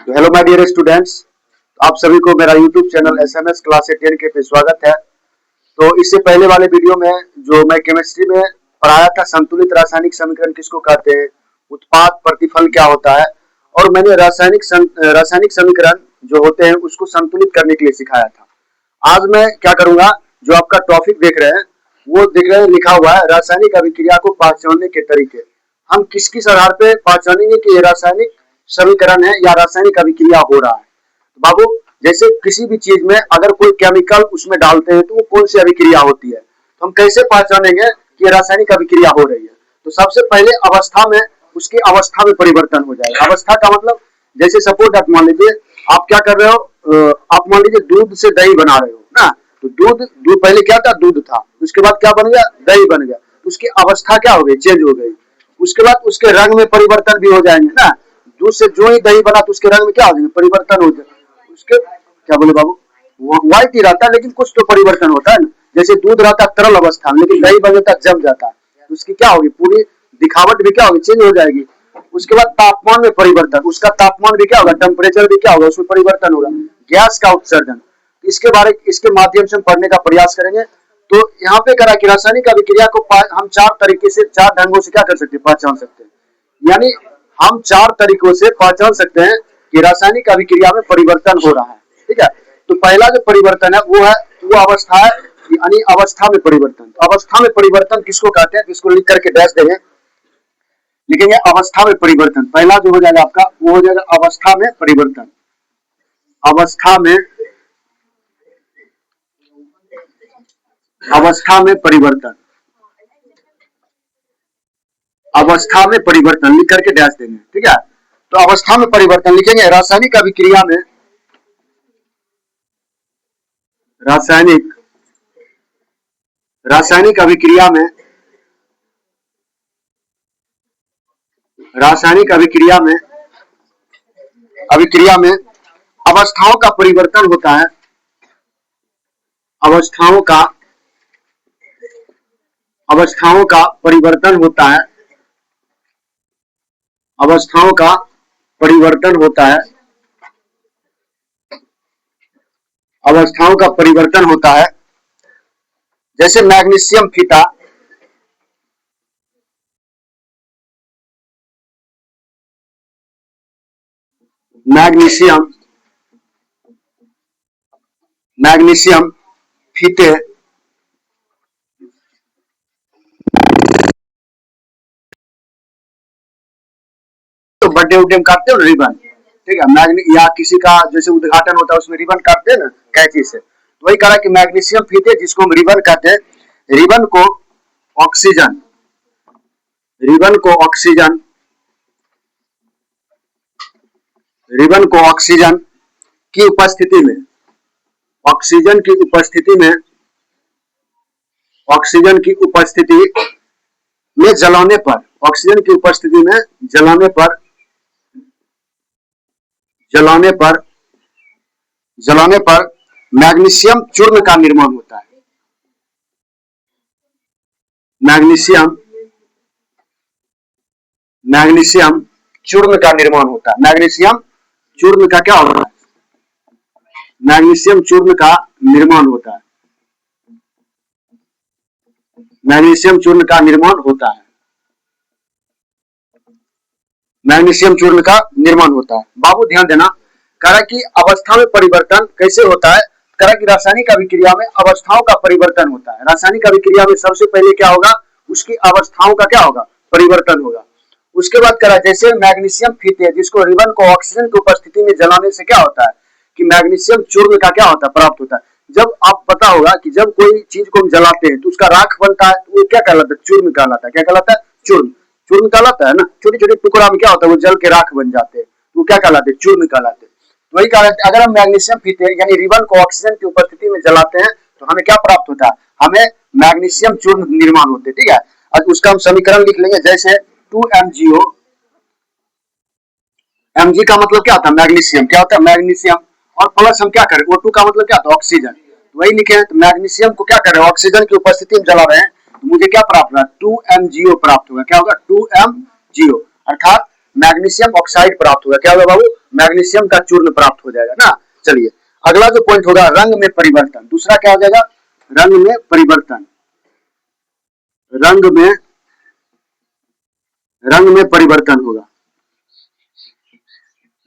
तो hello my dear students, आप सभी को मेरा यूट्यूब चैनल एसएमएस क्लास 10 के पे स्वागत है। तो इससे पहले वाले वीडियो में जो मैं केमिस्ट्री में पढ़ाया था संतुलित रासायनिक समीकरण किसको कहते हैं, उत्पाद प्रतिफल क्या होता है, और मैंने रासायनिक समीकरण जो होते हैं उसको संतुलित करने के लिए सिखाया था। आज मैं क्या करूंगा, जो आपका टॉपिक देख रहे हैं वो देख रहे हैं लिखा हुआ है रासायनिक अभिक्रिया को पहचानने के तरीके। हम किस किस आधार पे पहचानेंगे कि ये रासायनिक समीकरण है या रासायनिक अभिक्रिया हो रहा है। तो बाबू, जैसे किसी भी चीज में अगर कोई केमिकल उसमें डालते हैं तो वो कौन सी अभिक्रिया होती है, तो हम कैसे पहचानेंगे कि रासायनिक अभिक्रिया हो रही है। तो सबसे पहले अवस्था में उसकी अवस्था में परिवर्तन हो जाएगा। अवस्था का मतलब, जैसे सपोज आप मान लीजिए आप क्या कर रहे हो, आप मान लीजिए दूध से दही बना रहे हो ना। तो दूध पहले क्या था, दूध था, उसके बाद क्या बन गया, दही बन गया। उसकी अवस्था क्या हो गई, चेंज हो गई। उसके बाद उसके रंग में परिवर्तन भी हो जाएंगे ना। दूध से जो ही दही बना तो उसके रंग में क्या हो जाएंगे, परिवर्तन हो जाए। उसके क्या बोले बाबू, व्हाइट ही रहता है लेकिन कुछ तो परिवर्तन होता है ना। जैसे दूध रहता है तरल अवस्था में, लेकिन दही बन जाता है जम जाता है, तो उसकी क्या होगी, पूरी दिखावट भी क्या होगी, चेंज हो जाएगी। उसके बाद तापमान में परिवर्तन, उसका तापमान भी क्या होगा, टेम्परेचर भी क्या होगा, उसमें परिवर्तन होगा। गैस का उत्सर्जन, इसके माध्यम से हम पढ़ने का प्रयास करेंगे। तो यहाँ पे करा कि रासायनिक अभिक्रिया को हम चार तरीके से, चार ढंगों से क्या कर सकते हैं, पहचान सकते हैं। यानी हम चार तरीकों से पहचान सकते हैं कि रासायनिक अभिक्रिया में परिवर्तन हो रहा है। ठीक है, तो पहला जो परिवर्तन है वो अवस्था है, यानी अवस्था में परिवर्तन। तो अवस्था में परिवर्तन किसको कहते हैं, इसको लिख करके डैश देंगे, लिखेंगे अवस्था में परिवर्तन। पहला जो हो जाएगा आपका, वो हो जाएगा अवस्था में परिवर्तन। अवस्था में परिवर्तन, अवस्था में परिवर्तन लिख करके डैश देंगे। ठीक है, तो अवस्था में परिवर्तन लिखेंगे रासायनिक अभिक्रिया में, रासायनिक अभिक्रिया में, रासायनिक अभिक्रिया में अवस्थाओं का परिवर्तन होता है। अवस्थाओं का परिवर्तन होता है। अवस्थाओं का परिवर्तन होता है। अवस्थाओं का परिवर्तन होता है। जैसे मैग्नीशियम फीता, मैग्नीशियम फीते, तो बर्थडे उड्डे में काटते हो ना रिबन, ठीक है, या किसी का जैसे उद्घाटन होता है उसमें रिबन काटते हैं ना कैंची से, तो वही कहा कि मैग्नीशियम फीते जिसको हम रिबन कहते हैं, रिबन को ऑक्सीजन की उपस्थिति में, ऑक्सीजन की उपस्थिति में जलाने पर, ऑक्सीजन की उपस्थिति में जलाने पर मैग्नीशियम चूर्ण का निर्माण होता है। मैग्नीशियम चूर्ण का निर्माण होता है। मैग्नीशियम चूर्ण का क्या होता है, मैग्नीशियम चूर्ण का निर्माण होता है। मैग्नीशियम चूर्ण का निर्माण होता है। मैग्नीशियम चूर्ण का निर्माण होता है। बाबू ध्यान देना, कह रहा कि अवस्था में परिवर्तन कैसे होता है, कह रहा कि रासायनिक अभिक्रिया में अवस्थाओं का परिवर्तन होता है। रासायनिक अभिक्रिया में सबसे पहले क्या होगा, उसकी अवस्थाओं का क्या होगा, परिवर्तन होगा। उसके बाद कह रहा जैसे मैग्नीशियम फीते जिसको रिबन को ऑक्सीजन की उपस्थिति में जलाने से क्या होता है कि मैग्नीशियम चूर्ण का क्या होता है, प्राप्त होता है। जब आप पता होगा कि जब कोई चीज को हम जलाते हैं तो उसका राख बनता है, तो वो क्या कहलाता है, चूर्ण कहलाता है। क्या कहलाता है, चूर्ण कहलाता है ना। छोटे छोटे टुकड़ा में क्या होता है, वो जल के राख बन जाते हैं, तो क्या कहलाते हैं, चूर्ण कहलाते हैं। तो वही कहलाते हैं, अगर हम मैग्नीशियम फीते यानी रिबन को ऑक्सीजन की उपस्थिति में जलाते हैं तो हमें क्या प्राप्त होता है, हमें मैग्नीशियम चूर्ण निर्माण होते हैं। ठीक है, अब उसका हम समीकरण लिख लेंगे, जैसे 2MgO, Mg का मतलब क्या होता है, मैग्नीशियम, क्या होता है, मैग्नीशियम, और प्लस हम क्या करें, O2 का मतलब क्या होता है, ऑक्सीजन। वही लिखे हैं, तो मैग्नीशियम को क्या कर रहे हैं, ऑक्सीजन की उपस्थिति में जला रहे हैं, तो मुझे क्या प्राप्त हुआ, 2MgO प्राप्त होगा। क्या होगा, 2MgO, अर्थात मैग्नीशियम ऑक्साइड प्राप्त होगा। क्या होगा बाबू, मैग्नीशियम का चूर्ण प्राप्त हो जाएगा ना। चलिए अगला जो पॉइंट होगा रंग में परिवर्तन, दूसरा क्या हो जाएगा, रंग में परिवर्तन। रंग में परिवर्तन होगा,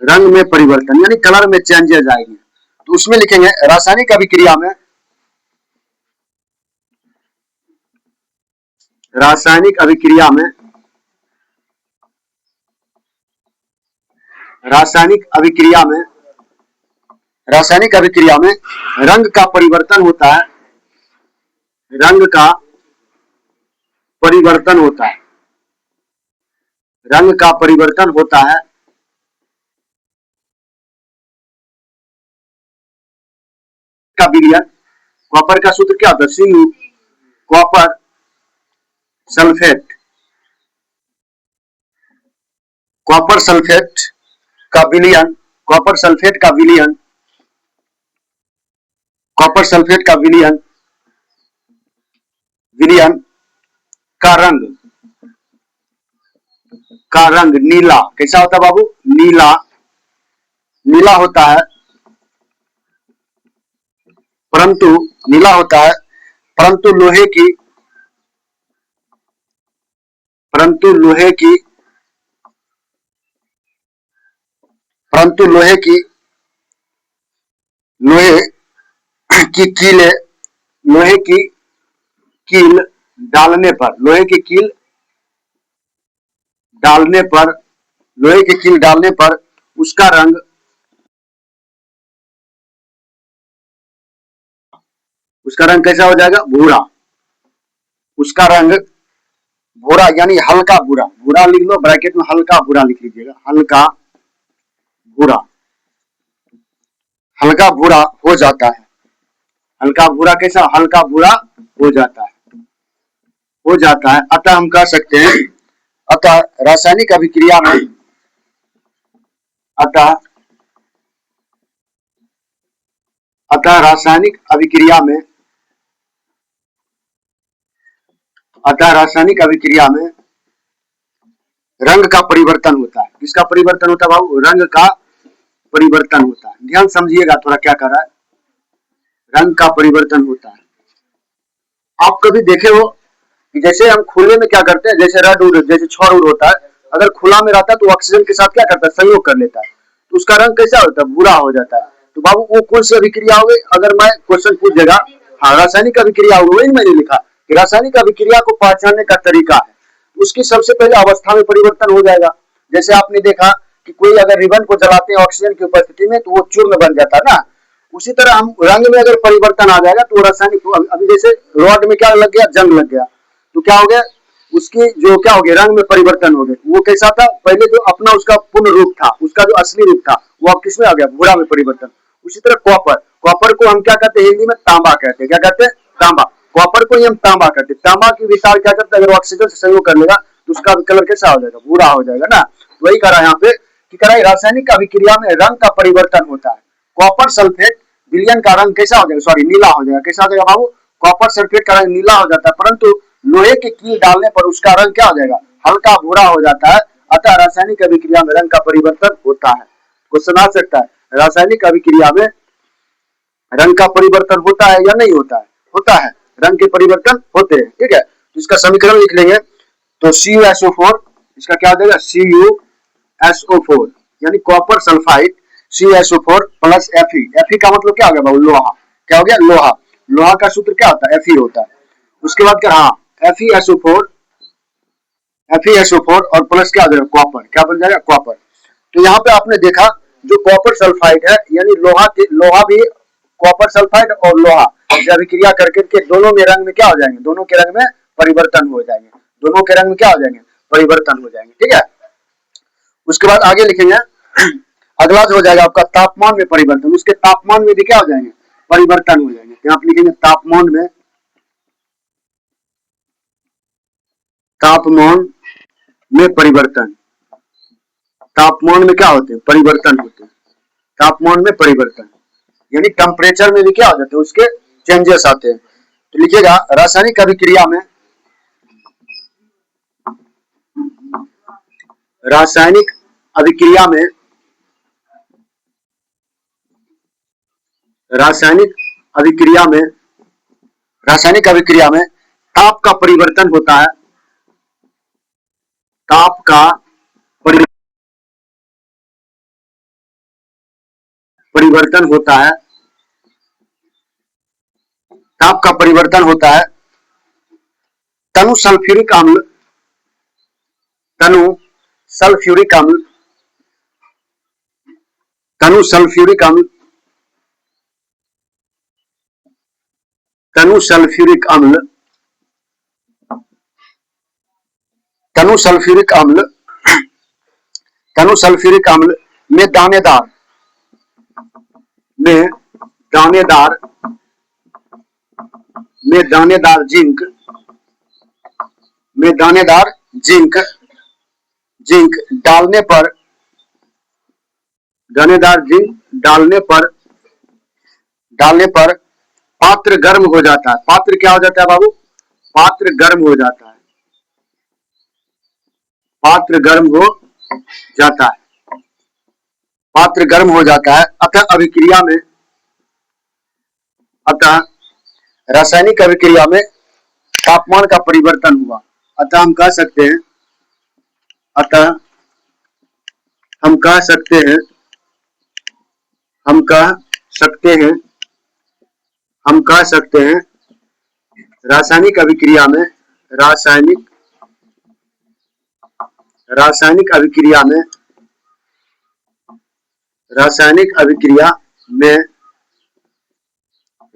रंग में परिवर्तन यानी कलर में चेंजेस आएंगे। तो उसमें लिखेंगे रासायनिक अभिक्रिया में, रासायनिक अभिक्रिया में, रासायनिक अभिक्रिया में, रासायनिक अभिक्रिया में रंग का परिवर्तन होता है, रंग का परिवर्तन होता है, रंग का परिवर्तन होता है। का विलयन, कॉपर का सूत्र क्या होता है, Cu, copper sulphate, copper sulphate का विलयन, कॉपर सल्फेट का विलयन, कॉपर सल्फेट का विलयन, विलयन का रंग, का रंग नीला कैसा होता है बाबू, नीला, नीला होता है, परंतु नीला होता है, परंतु लोहे की, परंतु लोहे की, परंतु लोहे की, लोहे की कीले, लोहे की कील डालने पर, लोहे की कील डालने पर, लोहे की कील डालने पर उसका रंग, उसका रंग कैसा हो जाएगा, भूरा, उसका रंग भूरा यानी हल्का भूरा, भूरा लिख लो ब्रैकेट में, हल्का भूरा लिख लीजिएगा, हल्का भूरा, हल्का भूरा हो जाता है, हल्का भूरा कैसा, हल्का भूरा हो जाता है, हो जाता है। अतः हम कह सकते हैं, अतः रासायनिक अभिक्रिया में, अतः अतः रासायनिक अभिक्रिया में, अतः रासायनिक अभिक्रिया में रंग का परिवर्तन होता है। किसका परिवर्तन होता है बाबू, रंग का परिवर्तन होता है। ध्यान समझिएगा थोड़ा क्या कर रहा है, रंग का परिवर्तन होता है। आप कभी देखे हो कि जैसे हम खुले में क्या करते हैं, जैसे रड उड, जैसे छौर उड़ होता है, अगर खुला में रहता है तो ऑक्सीजन के साथ क्या करता है, संयोग कर लेता है, तो उसका रंग कैसा होता है, भूरा हो जाता है। तो बाबू वो कौन सी अभिक्रिया हो गई, अगर मैं क्वेश्चन पूछ देगा, हाँ रासायनिक अभिक्रिया हो गई, वही मैंने लिखा कि रासायनिक अभिक्रिया को पहचानने का तरीका है, उसकी सबसे पहले अवस्था में परिवर्तन हो जाएगा। जैसे आपने देखा कि कोई अगर रिबन को जलाते हैं ऑक्सीजन की उपस्थिति में तो वो चूर्ण बन जाता है ना, उसी तरह हम रंग में अगर परिवर्तन आ जाएगा तो रासायनिक, अभी जैसे रॉड में क्या लग गया, जंग लग गया, तो क्या हो गया, उसकी जो क्या हो गया, रंग में परिवर्तन हो गया। वो कैसा था, पहले जो अपना उसका पूर्ण रूप था, उसका जो असली रूप था, वो अब किसमें आ गया, भूरा में परिवर्तन। उसी तरह कॉपर, कॉपर को हम क्या कहते हैं हिंदी में, तांबा कहते हैं, क्या कहते हैं, तांबा, कॉपर को ही हम तांबा कहते हैं। तांबा की विशाल क्या करता है, अगर ऑक्सीजन से संयोग कर लेगा तो उसका कलर कैसा हो जाएगा, भूरा हो जाएगा ना। वही करा यहाँ पे कि करा रासायनिक अभिक्रिया में रंग का परिवर्तन होता है। कॉपर सल्फेट विलयन का रंग कैसा हो जाएगा, सॉरी नीला हो जाएगा, कैसा हो जाएगा बाबू, कॉपर सल्फेट का रंग नीला हो जाता है, परंतु लोहे की कील डालने पर उसका रंग क्या हो जाएगा, हल्का भूरा हो जाता है। अतः रासायनिक अभिक्रिया में रंग का परिवर्तन होता है। क्वेश्चन आ सकता है, रासायनिक अभिक्रिया में रंग का परिवर्तन होता है या नहीं होता है, होता है, रंग के परिवर्तन होते हैं, ठीक है। तो इसका समीकरण लिख लेंगे, तो CuSO4, इसका क्या हो जाएगा, CuSO4 यानी copper sulphide CuSO4 plus Fe, का मतलब क्या हो गया बाबू, लोहा, क्या हो गया, लोहा, लोहा का सूत्र क्या होता है, Fe होता है। उसके बाद क्या, हाँ FeSO4, FeSO4 और प्लस क्या हो जाएगा, कॉपर, क्या बन जाएगा, कॉपर। तो यहाँ पे आपने देखा जो कॉपर सल्फाइड है यानी लोहा के, लोहा भी कॉपर सल्फाइड और लोहा अभिक्रिया करके के दोनों में रंग में क्या हो जाएंगे, दोनों के रंग में परिवर्तन हो जाएंगे, दोनों के रंग में क्या हो जाएंगे, परिवर्तन हो जाएंगे, ठीक है। उसके बाद आगे लिखेंगे, अगला जो हो जाएगा आपका तापमान में परिवर्तन, उसके तापमान में भी क्या हो जाएंगे, परिवर्तन हो जाएंगे। यहाँ पे लिखेंगे तापमान में, तापमान में परिवर्तन, तापमान में क्या होते हैं, परिवर्तन होते हैं, तापमान में परिवर्तन यानी टेम्परेचर में भी क्या हो जाते हैं, उसके चेंजेस आते हैं। तो लिखिएगा रासायनिक अभिक्रिया में, रासायनिक अभिक्रिया में रासायनिक अभिक्रिया में ताप का परिवर्तन होता है। ताप का परिवर्तन होता है। ताप का परिवर्तन होता है। तनु सल्फ्यूरिक अम्ल तनु सल्फ्यूरिक अम्ल तनु सल्फ्यूरिक अम्ल तनु सल्फ्यूरिक अम्ल तनु सल्फ्यूरिक अम्ल तनु सल्फ्यूरिक अम्ल में दानेदार में दानेदार में दानेदार जिंक में दानेदार जिंक जिंक डालने पर दानेदार जिंक डालने पर पात्र गर्म हो जाता है। पात्र क्या हो जाता है बाबू? पात्र गर्म हो जाता है। पात्र गर्म हो जाता है। पात्र गर्म हो जाता है। अतः रासायनिक अभिक्रिया में तापमान का परिवर्तन हुआ। अतः हम कह सकते हैं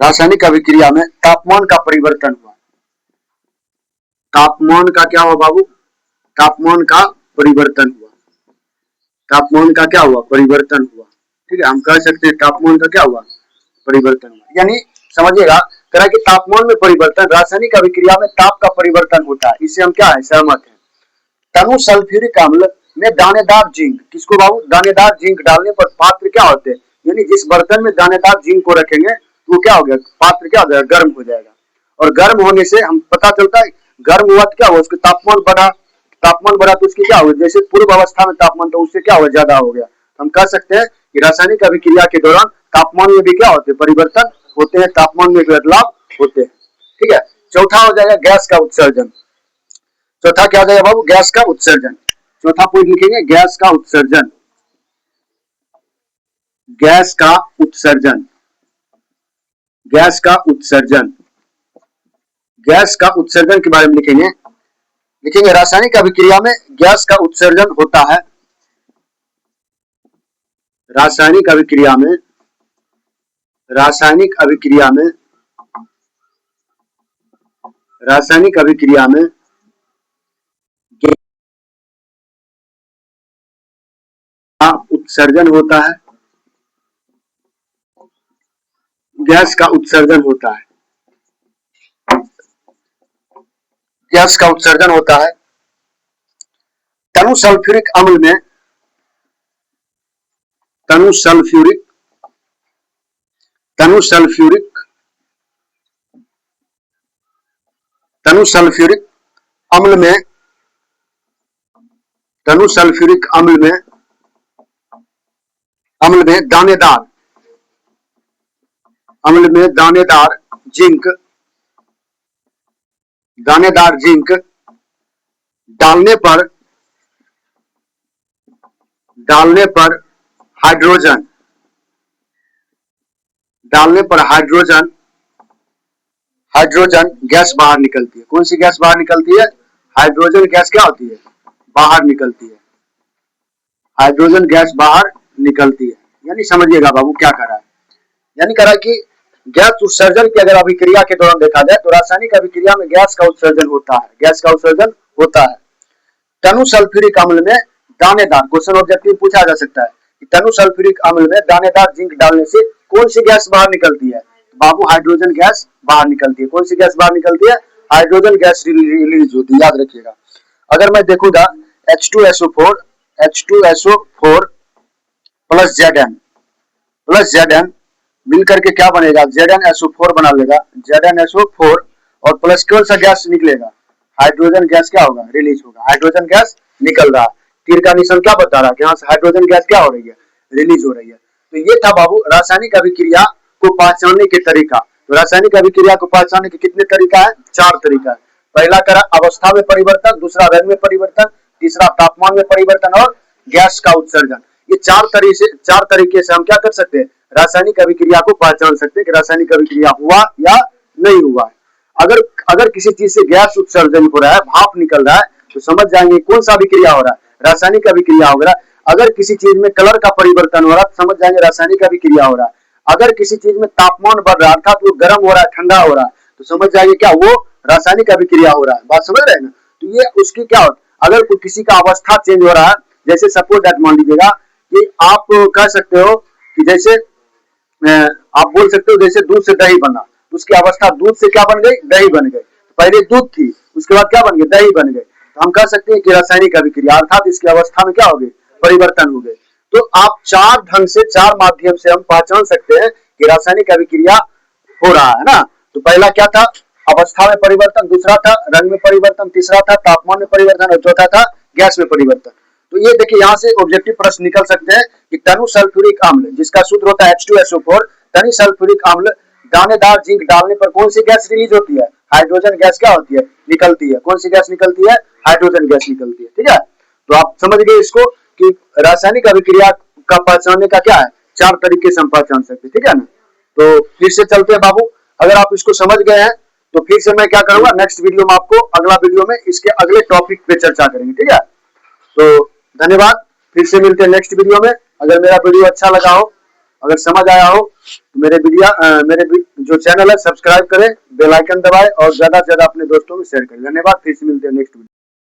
रासायनिक अभिक्रिया में तापमान का परिवर्तन हुआ। तापमान का क्या हुआ बाबू? तापमान का परिवर्तन हुआ। तापमान का क्या हुआ? परिवर्तन हुआ। ठीक है, हम कह सकते हैं तापमान का क्या हुआ? परिवर्तन हुआ। यानी समझिएगा कह कि तापमान में परिवर्तन, रासायनिक अभिक्रिया में ताप का परिवर्तन होता है। इससे हम क्या है? सहमत हैं। तनु सल्फ्यूरिक अम्ल में दानेदार जिंक, किसको बाबू? दानेदार जिंक डालने पर पात्र क्या होते हैं? यानी जिस बर्तन में दानेदार जिंक को रखेंगे वो क्या हो गया? पात्र क्या हो जाएगा? गर्म हो जाएगा। और गर्म होने से हम पता चलता है गर्म हुआ तो क्या हुआ? उसका तापमान बढ़ा तो उसकी क्या हुआ? जैसे पूर्व अवस्था में तापमान था उससे क्या हुआ? ज्यादा हो गया। हम कह सकते हैं कि रासायनिक अभिक्रिया के दौरान तापमान में भी क्या होते हैं? परिवर्तन होते हैं, तापमान में बदलाव होते हैं। ठीक है, चौथा हो जाएगा गैस का उत्सर्जन। चौथा क्या हो जाएगा बाबू? गैस का उत्सर्जन। चौथा पॉइंट लिखेंगे गैस का उत्सर्जन। गैस का उत्सर्जन। गैस का उत्सर्जन। गैस का उत्सर्जन के बारे में लिखेंगे रासायनिक अभिक्रिया में गैस का उत्सर्जन होता है। रासायनिक अभिक्रिया में उत्सर्जन होता है। गैस का उत्सर्जन होता है। गैस का उत्सर्जन होता है। तनु सल्फ्यूरिक अम्ल में तनु सल्फ्यूरिक अम्ल में दानेदार जिंक डालने पर हाइड्रोजन गैस बाहर निकलती है। कौन सी गैस बाहर निकलती है? हाइड्रोजन गैस क्या होती है? बाहर निकलती है। हाइड्रोजन गैस बाहर निकलती है। यानी समझिएगा बाबू क्या कर रहा है? यानी कह रहा है कि गैस उत्सर्जन की अगर अभिक्रिया के दौरान देखा जाए तो रासायनिक अभिक्रिया में गैस का उत्सर्जन होता है। तनु सल्फ्यूरिक अम्ल में दानेदार, क्वेश्चन ऑब्जेक्टिव पूछा जा सकता है कि तनु सल्फ्यूरिक अम्ल में दानेदार जिंक डालने से कौन सी गैस बाहर निकलती है? बाबू हाइड्रोजन गैस बाहर निकलती है। कौन सी गैस बाहर निकलती है? हाइड्रोजन गैस रिलीज होती है, याद रखिएगा। अगर मैं देखूंगा H2SO4 प्लस Zn मिलकर के क्या बनेगा? ZnSO4 बना लेगा। ZnSO4 और प्लस कौन सा गैस निकलेगा? हाइड्रोजन गैस क्या होगा? रिलीज होगा। हाइड्रोजन गैस निकल रहा है। तीर का निशान क्या बता रहा है? यहाँ से हाइड्रोजन गैस क्या हो रही है? रिलीज हो रही है। तो ये था बाबू रासायनिक अभिक्रिया को पहचानने के तरीका। तो रासायनिक अभिक्रिया को पहचानने के कितने तरीका है? 4 तरीका है। पहला करा अवस्था में परिवर्तन, दूसरा रंग में परिवर्तन, तीसरा तापमान में परिवर्तन और गैस का उत्सर्जन। ये 4 तरीके से हम क्या कर सकते हैं? रासायनिक अभिक्रिया को पहचान सकते हैं कि रासायनिक अभिक्रिया हुआ या नहीं हुआ है। अगर किसी चीज से गैस उत्सर्जन हो रहा है, भाप निकल रहा है, तो समझ जाएंगे कौन सा अभिक्रिया हो रहा है? रासायनिक अभिक्रिया हो रहा है। अगर किसी चीज में कलर का परिवर्तन हो रहा है, तो समझ जाएंगे रासायनिक अभिक्रिया हो रहा है। अगर किसी चीज में तापमान बढ़ रहा है, अर्थात वो गर्म हो रहा है, ठंडा हो रहा है, तो समझ जाएंगे क्या वो रासायनिक अभिक्रिया हो रहा है। बात समझ रहे हैं ना? तो ये उसकी क्या होता है? अगर किसी का अवस्था चेंज हो रहा है, जैसे सपोज दैट मान लीजिएगा कि आप कह सकते हो कि जैसे आप बोल सकते हो जैसे दूध से दही बना, उसकी अवस्था दूध से क्या बन गई? दही बन गई। पहले दूध थी, उसके बाद क्या बन गई? दही बन गई। तो हम कह सकते हैं कि रासायनिक अभिक्रिया, अर्थात इसकी अवस्था में क्या हो गई? परिवर्तन हो गए। तो आप 4 ढंग से, 4 माध्यम से हम पहचान सकते हैं कि रासायनिक अभिक्रिया हो रहा है ना। तो पहला क्या था? अवस्था में परिवर्तन, दूसरा था रंग में परिवर्तन, तीसरा था तापमान में परिवर्तन और चौथा था गैस में परिवर्तन। तो ये देखिए यहाँ से ऑब्जेक्टिव प्रश्न निकल सकते हैं कि तनु सल्फ्यूरिक अम्ल, जिसका सूत्र होता है H2SO4, तनु सल्फ्यूरिक अम्ल दानेदार जिंक डालने पर कौन सी गैस रिलीज होती है? हाइड्रोजन गैस क्या होती है? निकलती है। कौन सी गैस निकलती है? हाइड्रोजन गैस निकलती है। ठीक है, तो आप समझ गए इसको कि रासायनिक अभिक्रिया का पहचानने का क्या है? 4 तरीके से हम पहचान सकते हैं। ठीक है ना? तो फिर से चलते हैं बाबू। अगर आप इसको समझ गए हैं तो फिर से मैं क्या करूंगा, नेक्स्ट वीडियो में आपको, अगला वीडियो में इसके अगले टॉपिक पे चर्चा करेंगे। ठीक है, तो धन्यवाद। फिर से मिलते हैं नेक्स्ट वीडियो में। अगर मेरा वीडियो अच्छा लगा हो, अगर समझ आया हो, तो मेरे जो चैनल है सब्सक्राइब करें, बेल आइकन दबाएं और ज्यादा से ज्यादा अपने दोस्तों में शेयर करें। धन्यवाद। फिर से मिलते हैं नेक्स्ट वीडियो।